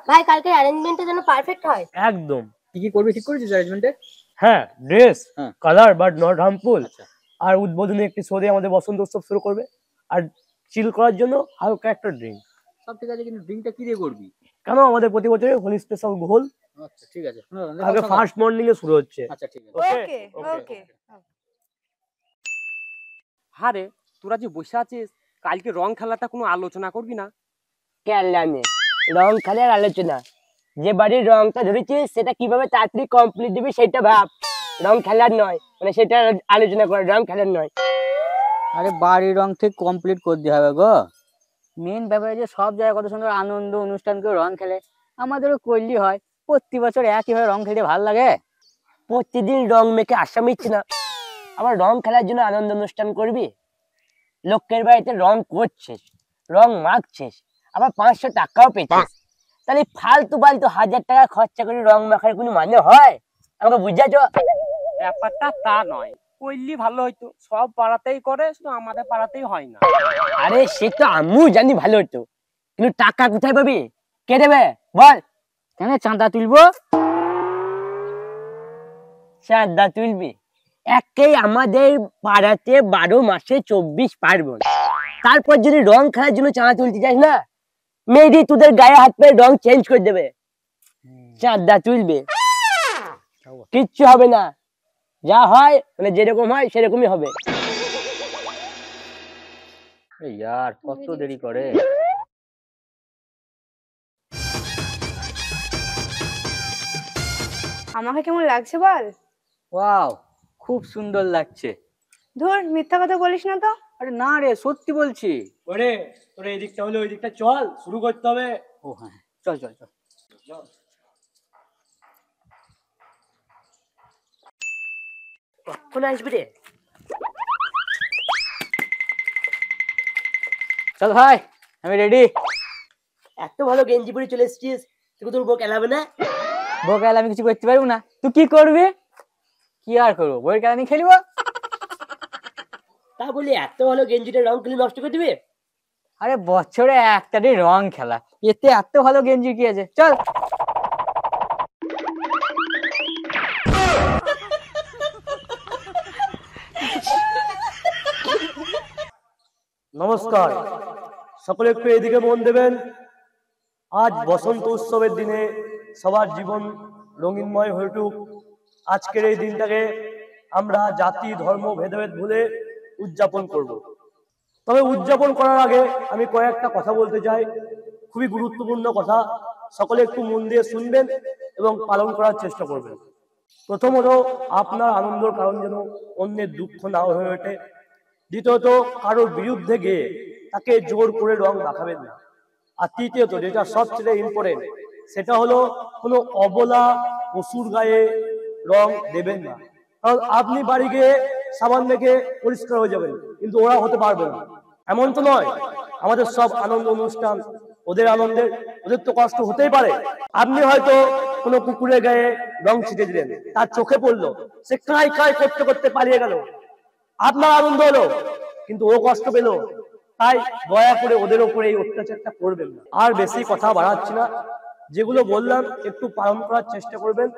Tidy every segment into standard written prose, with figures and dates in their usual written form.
ভাই কালকে অ্যারেঞ্জমেন্টটা যেন পারফেক্ট হয়। একদম। কি কি করবি ঠিক করেছিস অ্যারেঞ্জমেন্টে? হ্যাঁ, ড্রেস, হ্যাঁ, কালার বাট নট হার্মফুল। আচ্ছা। আর উদ্বোধনী একটি শো দিয়ে আমাদের বসন্ত উৎসব শুরু করবে। আর চিল করার জন্য হালকা একটা ড্রিঙ্ক। সব ঠিক আছে, কিন্তু ড্রিঙ্কটা কি দিয়ে করবি? কেন আমাদের প্রতি বছরে হোলি স্পেশাল গোল। আচ্ছা ঠিক আছে, আগে ফার্স্ট মর্নিং এ শুরু হচ্ছে। আচ্ছা ঠিক আছে, ওকে ওকে। আরে তোরা যে বসে আছিস, কালকে রং খেলাটা কোনো আলোচনা করবি না? কেলানে রং খেলার আলোচনা, যে বাড়ির রংটা ধরেছিস সেটা কিভাবে তাড়াতাড়ি কমপ্লিট দিবি সেটা ভাব। রং খেলার নয়, মানে সেটা আলোচনা করা, রং খেলার নয়। আরে বাড়ির রং ঠিক কমপ্লিট করতে হবে গো। মেন ব্যাপারে যে সব জায়গায় কত সুন্দর আনন্দ অনুষ্ঠান করে রং খেলে, আমাদেরও করলি হয়। প্রতি বছর একইভাবে রং খেলতে ভালো লাগে? প্রতিদিন রং মেখে আশা মিটছে না, আবার রং খেলার জন্য আনন্দ অনুষ্ঠান করবি? লোকের বাড়িতে রং করছিস, রং মাখছিস, আবার 500 টাকাও পেয়েছিস, তাহলে ফালতু 1000 টাকা খরচা করে রং মাখার কোনো মানে হয়? আমাকে বুঝাচ্ছ? ব্যাপারটা তা নয়, করলি ভালো হইতো। সব পাড়াতেই করে, শুধু আমাদের পাড়াতেই হয় না। আরে সে তো আমিও জানি ভালো হতো, কিন্তু টাকা কোথায় পাবি? কে দেবে বল? কেন চাঁদা তুলবো? চাঁদা তুলবি? একেই আমাদের পাড়াতে 12 মাসে 24 পার্বণ, তারপর যদি রং খেলার জন্য চাঁদা তুলতে যাস না, মেয়েদি তোদের গায়ে হাত পেয়ে রং চেঞ্জ করে দেবে। চাঁদা তুলবে? কিচ্ছু হবে না, যা হয় মানে যেরকম হয় সেরকমই হবে। ইয়ার কত দেরি করে। আমাকে কেমন লাগছে বল? ওয়াও, খুব সুন্দর লাগছে। ধুর, মিথ্যা কথা বলিস না তো। আরে না রে, সত্যি বলছি। ওরে তোরে এই দিকটা হলে ওই দিকটা চল, শুরু করতে হবে। ও হ্যাঁ, চল চল চল। কখন আসবি রে? চল ভাই, আমি রেডি। এত ভালো গেঞ্জি পরে চলে এসেছিস, তুই তোর বউ এলাবে না? বকাল আমি কিছু করতে পারবো না, তুই কি করবি? কি আর করবো, বইয়ের খেলা নিয়ে খেলবো। তা বলি এত ভালো গেঞ্জিটা রং খেলে নষ্ট করে দিবে? আরে বছরে একটারই রং খেলা, এতে এত ভালো গেঞ্জি কি আছে, চল। নমস্কার, সকলে একটু এদিকে মন দেবেন। আজ বসন্ত উৎসবের দিনে সবার জীবন রঙিনময় হয়ে উঠুক। আজকের এই দিনটাকে আমরা জাতি ধর্ম ভেদাভেদ ভুলে উদযাপন করব। তবে উদযাপন করার আগে আমি কয়েকটা কথা বলতে চাই, খুবই গুরুত্বপূর্ণ কথা। সকলে একটু মন দিয়ে শুনবেন এবং পালন করার চেষ্টা করবেন। প্রথমত, আপনার আনন্দের কারণ যেন অন্যের দুঃখ না হয়ে ওঠে। দ্বিতীয়ত, কারোর বিরুদ্ধে গিয়ে তাকে জোর করে রং মাখাবেন না। আর তৃতীয়ত, যেটা সবচেয়ে ইম্পর্টেন্ট, সেটা হলো কোনো অবলা পশুর গায়ে রং দেবেন না। কারণ আপনি বাড়ি গিয়ে সাবান মেখে পরিষ্কার হয়ে যাবেন, কিন্তু ওরা হতে পারবে না। এমন তো নয়, আমাদের সব আনন্দ অনুষ্ঠান ওদের আনন্দের, ওদের তো কষ্ট হতেই পারে। আপনি হয়তো কোনো কুকুরের গায়ে রং ছিটে দিলেন, তার চোখে পড়লো, সে কাই কাই করতে করতে পালিয়ে গেল, আপনার আনন্দ হলো কিন্তু ও কষ্ট পেল। তাই দয়া করে ওদের উপরে এই অত্যাচারটা করবেন না। আর বেশি কথা বাড়াচ্ছি না, যেগুলো বললাম একটু পালন করার চেষ্টা করবেন।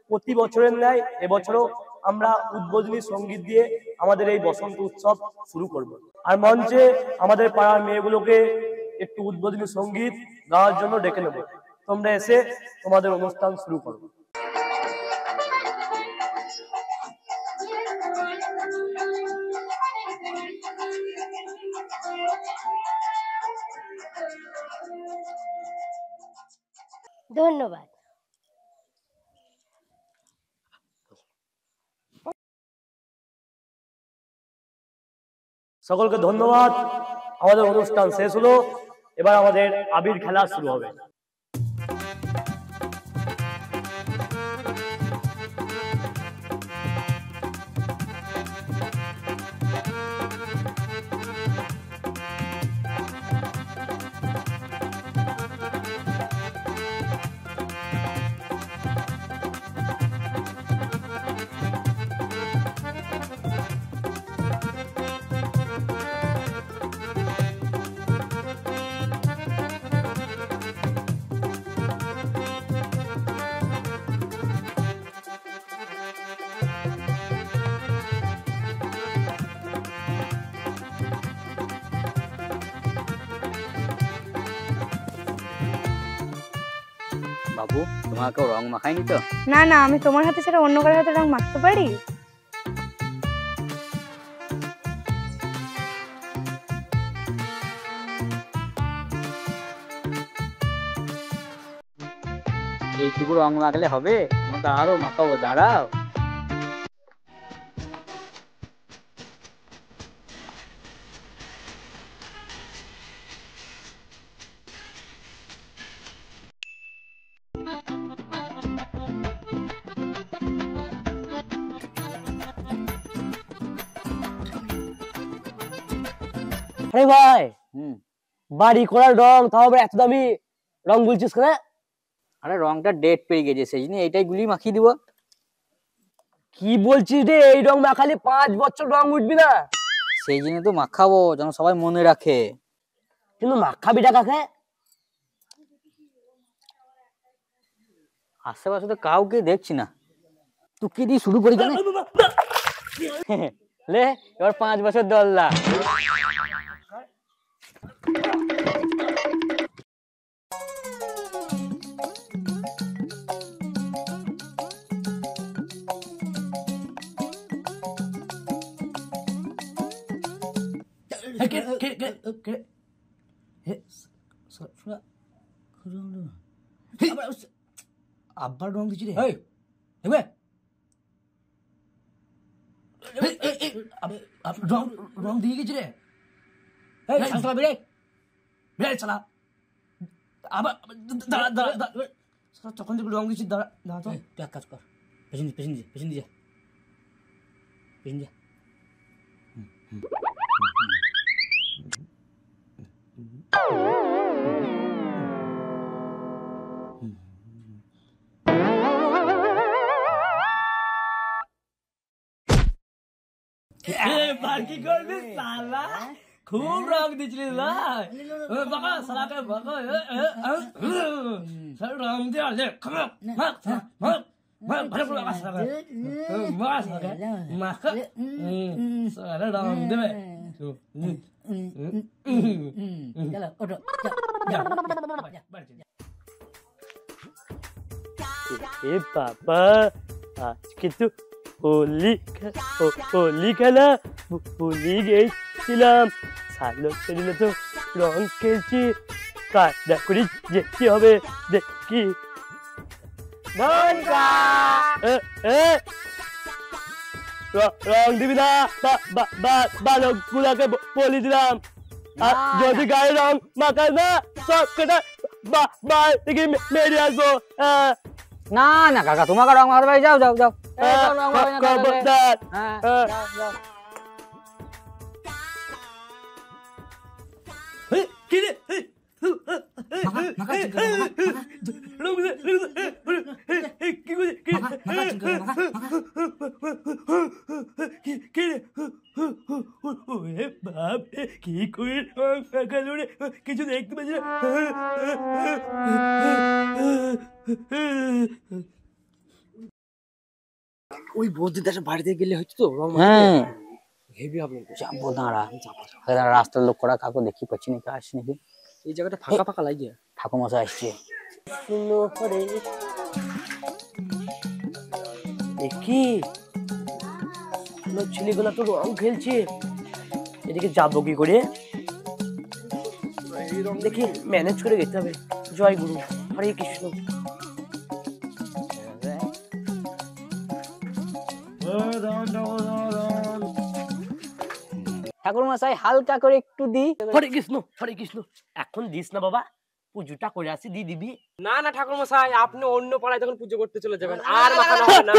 প্রতি বছরের ন্যায় এবছরও আমরা উদ্বোধনী সঙ্গীত দিয়ে আমাদের এই বসন্ত উৎসব শুরু করব। আর মঞ্চে আমাদের পাড়ার মেয়েগুলোকে একটু উদ্বোধনী সঙ্গীত গাওয়ার জন্য ডেকে নেব। তোমরা এসে তোমাদের অনুষ্ঠান শুরু করো। ধন্যবাদ। সকলকে ধন্যবাদ। আমাদের অনুষ্ঠান শেষ হলো, এবার আমাদের আবির খেলা শুরু হবে। বাবু, তোমাকেও রং মাখায়নি তো? না না, আমি তোমার হাতে ছাড়া অন্য কারোর হাতে রং মাখতে পারি? এইটুকু রং মাখলে হবে? তোমাকে আরো মাখাবো, দাঁড়াও। আরে ভাই, হুম। বাড়ি করার রং, তাও আবার এত দামি রং বলছিস কেন? আরে রংটা ডেট পেয়ে গেছে, সেই জন্য এইটাই গুলি মাখিয়ে দিব। কি বলছিস রে? এই রং মাখালে 5 বছর রং উঠবি না? সেই জন্য তো মাখাবো, যেন সবাই মনে রাখে। কিন্তু মাখাবিটা কাকে? আশেপাশে তো কাউকে দেখছি না, তুই কি দিয়ে শুরু করি জানে? লে, এবার 5 বছর দল্লা। আব্বার রং দিচ্ছি রে। রং দিয়ে গেছি রে। চালা আবার তখন থেকে রং দিচ্ছি। দাঁড়া তো, এক কাজ কর, পেছন দিয়ে কি করবি সালা? খুব রং দিচ্ছিলি না বাবা, সালাকে বাবা রং দিয়ে রং দেবে। এ বাবা, আজকে তো হোলি খেলা ভুলি গেছিলাম। সালো শরীরে তো রং খেলছি, কাদা করে যেতে হবে। দেখি রং দিবি না, বালক গুলাকে বলি দিলাম। আর যদি গায়ে রং মাখায় না, সব কেটে থেকে মেরে আসবো। না না কাকা, তোমাকে রং মাখাতে পারি, যাও যাও যাও। খবরদার। কি রে? কি করে কিছু দেখতে পাচ্ছি না। ওই বৌদির দেশে বাড়িতে গেলে হচ্ছে তো রং। হ্যাঁ, হেভি হবে। যাবো, দাঁড়া। রাস্তার লোক করা কাকু দেখি পাচ্ছি নাকি, আসছি নাকি। এই জায়গাটা ফাঁকা ফাঁকা লাগে। ঠাকুমশাই আসছে। কি ছেলেগুলা তো রং খেলছে, এদিকে যাবো কি করে? দেখি ম্যানেজ করে যেতে হবে। জয় গুরু, হরে কৃষ্ণ। ঠাকুর মশাই হালকা করে একটু দি। হরে কৃষ্ণ, হরে কৃষ্ণ। এখন দিস না বাবা, পুজোটা করে আসি, দিয়ে দিবি। না না ঠাকুর মশাই, আপনি অন্য পাড়ায় তখন পুজো করতে চলে যাবেন, আর মাখানো হবে না।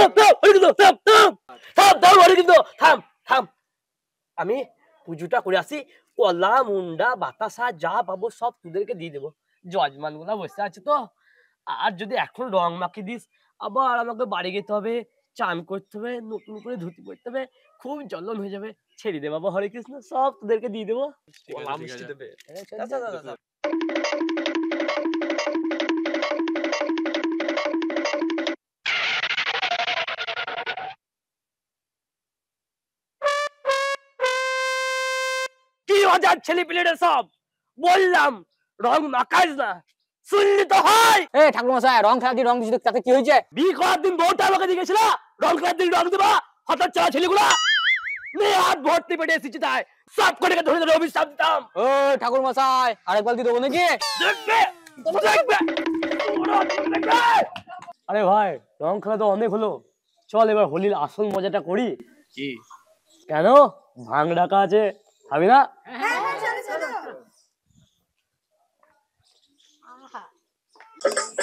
থাম, আমি পুজোটা করে আসি, কলা মুন্ডা বাতাসা যা পাবো সব তোদেরকে দিয়ে দেবো। যজমান গুলা বসে আছে তো, আর যদি এখন রং মাখিয়ে দিস, আবার আমাকে বাড়ি যেতে হবে, চান করতে হবে, নতুন করে ধুতি পরতে হবে, খুব জ্বলন হয়ে যাবে। ছেড়ে দে বাবা, হরে কৃষ্ণ, সব তোদেরকে দিয়ে দেবো। কলা মিষ্টি দেবে। বাজার ছেলে পিলেরা সব বললাম রং মাখাস না, শুনলি তো হয়। এ ঠাকুর মশাই, রং খেলা দিয়ে রং দিচ্ছি তাতে কি হয়েছে? বিয়ে করার দিন বউটা আমাকে জিজ্ঞেছিল রং খেলার দিন রং দেবা, হঠাৎ চলা ছেলেগুলা মেয়ে হাত ভর্তি পেটে এসেছি, তাই সব করে ধরে ধরে অভিশাপ দিতাম। ও ঠাকুর মশাই, আরেকবার কি দেবো নাকি? দেখবে দেখবে। আরে ভাই, রং খেলা তো অনেক হলো, চল এবার হোলির আসল মজাটা করি। কি কেন, ভাঙ ডাকা আছে, খাবি না?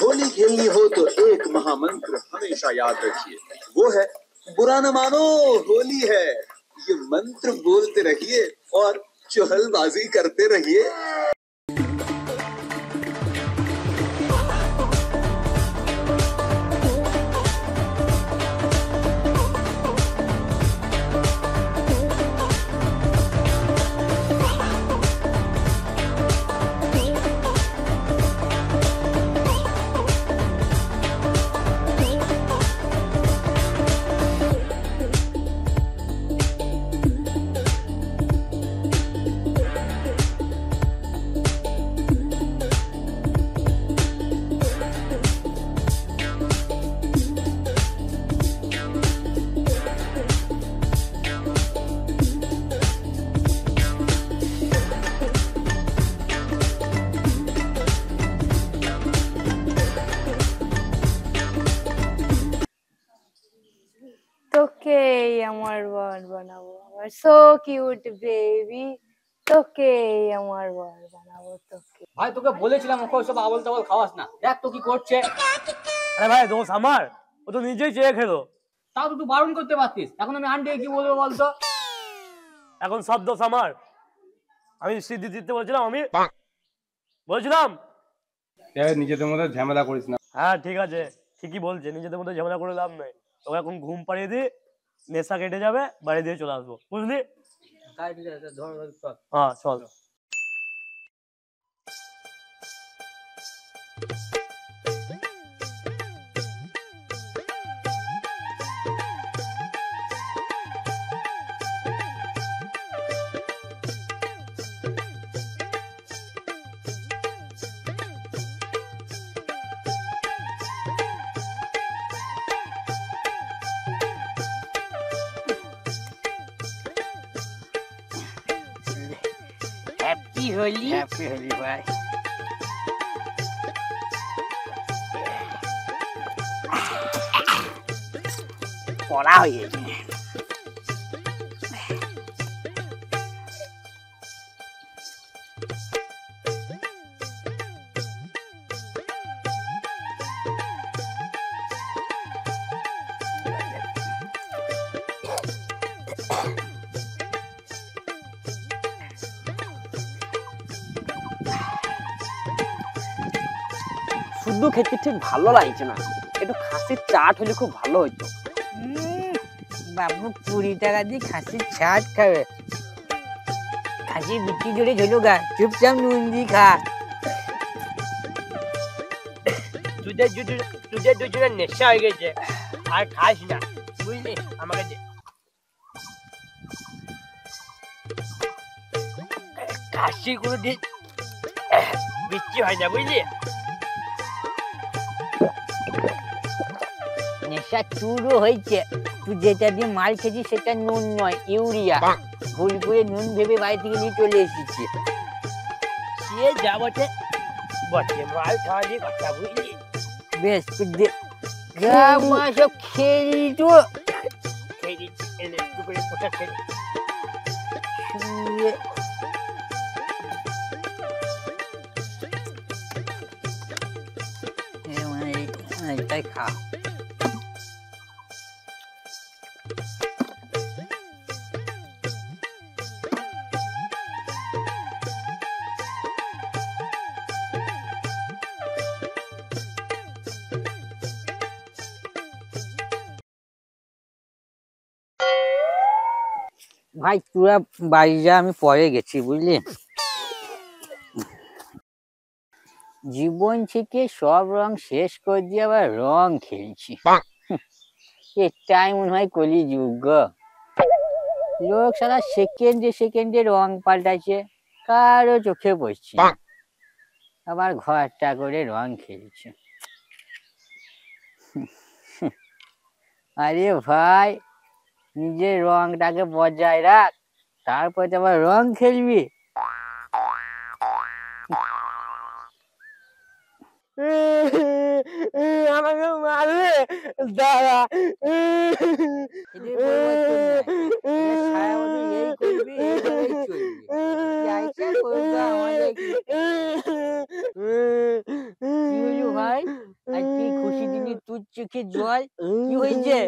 होली खेलनी हो तो एक महामंत्र हमेशा याद रखिए, वो है बुरा न मानो होली है। ये मंत्र बोलते रहिए और चहलबाजी करते रहिए। তোকে আমার বর বানাবো, আমার সো কিউট বেবি, তোকে আমার বর বানাবো তোকে। ভাই তোকে বলেছিলাম ওকে সব আবল তাবল খাওয়াস না, দেখ তো কি করছে। আরে ভাই, দোষ আমার, ও তো নিজেই চেয়ে খেলো। তাও তো তুই বারণ করতে পারতিস, এখন আমি আন্টি কি বলবো বলতো? এখন সব দোষ আমার, আমি সিদ্ধি দিতে বলছিলাম, আমি বলছিলাম। নিজেদের মধ্যে ঝামেলা করিস না। হ্যাঁ ঠিক আছে, ঠিকই বলছে, নিজেদের মধ্যে ঝামেলা করে লাভ নেই। তোকে এখন ঘুম পাড়িয়ে দিই, নেশা কেটে যাবে, বাড়ি দিয়ে চলে আসবো, বুঝলি? হ্যাঁ চল। হ্যাপি হোলি। হ্যাপি হোলি ভাই। পড়া হয়ে গেছে। শুধু খেতে ঠিক ভালো লাগছে না, একটু খাসির চাট হলে খুব ভালো হতো। বাবু 20 টাকা দিয়ে খাসির ছাট খাবে, খাসি বিক্রি করে ঝোলো গা, চুপচাপ নুন দিয়ে খা। তুদের দুজনের নেশা হয়ে গেছে, আর খাস না, বুঝলি? আমাকে দে। খাসি কোনোদিন বিক্রি হয় না, বুঝলি? নেশা চুরও হয়েছে, তুই যেটা দিয়ে মাল খেয়েছিস সেটা নুন নয়, ইউরিয়া। ভুল করে নুন ভেবে বাড়ি থেকে নিয়ে চলে এসেছি। সে যা বটে বটে, মাল খাওয়া দিয়ে কথা, বুঝলি? বেশ তুই দে, যা মা সব খেয়ে নিলি তো। খেয়ে দিচ্ছি, এনে একটু করে পোশাক খেয়ে দিচ্ছি। শুয়ে এটাই খা। ভাই তোরা বাড়ি যা, আমি পরে গেছি, বুঝলি? জীবন থেকে সব রং শেষ করে দিয়ে আবার রং খেলছি, এটাই মনে হয় কলিযুগ। লোক সারা সেকেন্ডে সেকেন্ডে রং পাল্টাচ্ছে, কারো চোখে পড়ছে না। আবার ঘরটা করে রং খেলছে। আরে ভাই, নিজের রংটাকে বজায় রাখ, তারপরে তো আবার রং খেলবি। আমাকে মারবে দাদা। ভাই আজকে খুশি দিনে তোর চোখে জল, কি হয়েছে?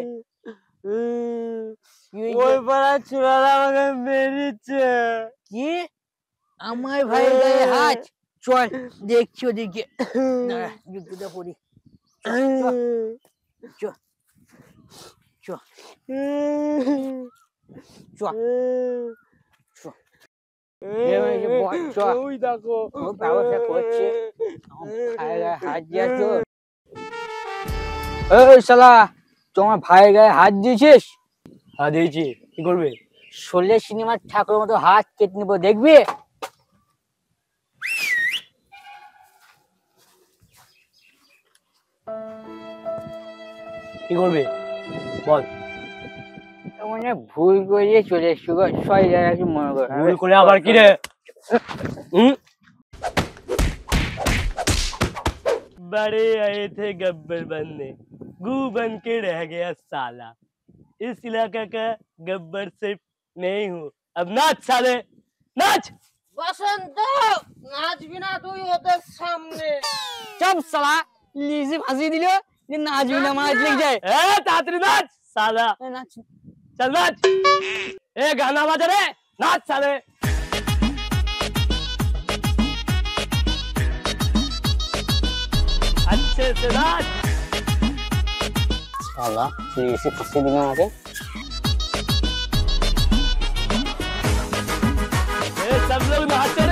ওই পাড়া ছোড়ারা আমাকে মেরেছে। কি আমার ভাইয়ের গায়ে হাত? চল দেখছি ওদিকে, জুতোটা পরি। ওই দেখো ব্যবস্থা করছে। হাত দিয়েছ? শালা, তোমার ভাইয়ের গায়ে হাত দিয়েছিস? হ্যাঁ দিয়েছি, কি করবে? শোলে সিনেমার ঠাকুর মতো হাত কেটে নিবো, দেখবি? কি করবে বল? মানে ভুল করে চলে এসছো গো, সবাই একটু মনে করো। ভুল করে আবার কি রে? बड़े आए थे गब्बर बनने, गू बन के रह गया साला। इस इलाका का गब्बर सिर्फ मैं ही हूँ। अब नाच साले, नाच। বসন্ত, নাচবি না তুই ওদের সামনে? চুপ শালা, লিজি ফাঁসি দিল যে নাচবি না, মাছ লেগে যায়। तातरी नाच साला, নাচ। चल नाच। ए गाना बजा रे, नाच साले। अच्छे से नाच। শালা লিজি ফাঁসি দিল আমাকে। सब लोग नाचते